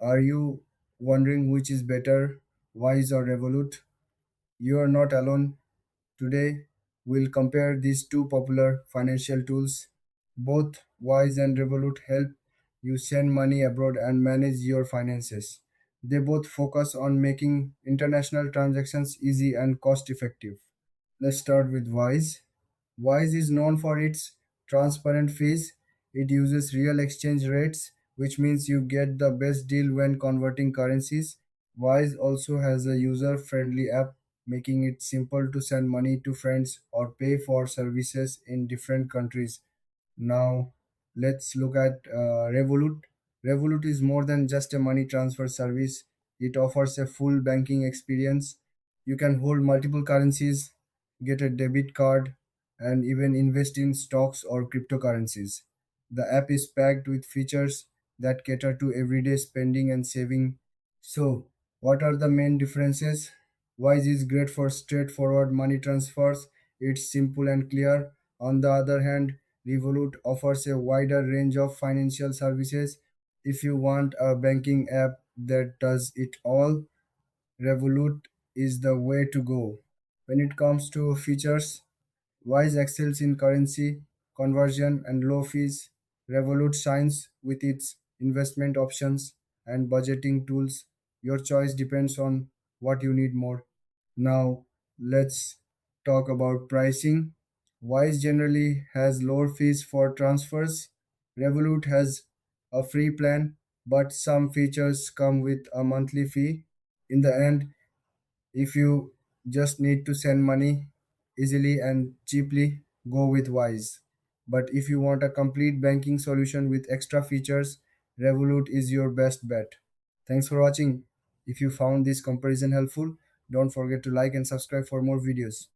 Are you wondering which is better, Wise or Revolut? You are not alone. Today, we'll compare these two popular financial tools. Both Wise and Revolut help you send money abroad and manage your finances. They both focus on making international transactions easy and cost effective. Let's start with Wise. Wise is known for its transparent fees. It uses real exchange rates, which means you get the best deal when converting currencies. Wise also has a user friendly app, making it simple to send money to friends or pay for services in different countries. Now, let's look at Revolut. Revolut is more than just a money transfer service, it offers a full banking experience. You can hold multiple currencies, get a debit card, and even invest in stocks or cryptocurrencies. The app is packed with features that cater to everyday spending and saving. So, what are the main differences? Wise is great for straightforward money transfers, it's simple and clear. On the other hand, Revolut offers a wider range of financial services. If you want a banking app that does it all, Revolut is the way to go. When it comes to features, Wise excels in currency conversion and low fees. Revolut shines with its investment options and budgeting tools. Your choice depends on what you need more. Now, let's talk about pricing. Wise generally has lower fees for transfers. Revolut has a free plan, but some features come with a monthly fee. In the end, if you just need to send money easily and cheaply, go with Wise. But if you want a complete banking solution with extra features, Revolut is your best bet. Thanks for watching. If you found this comparison helpful, don't forget to like and subscribe for more videos.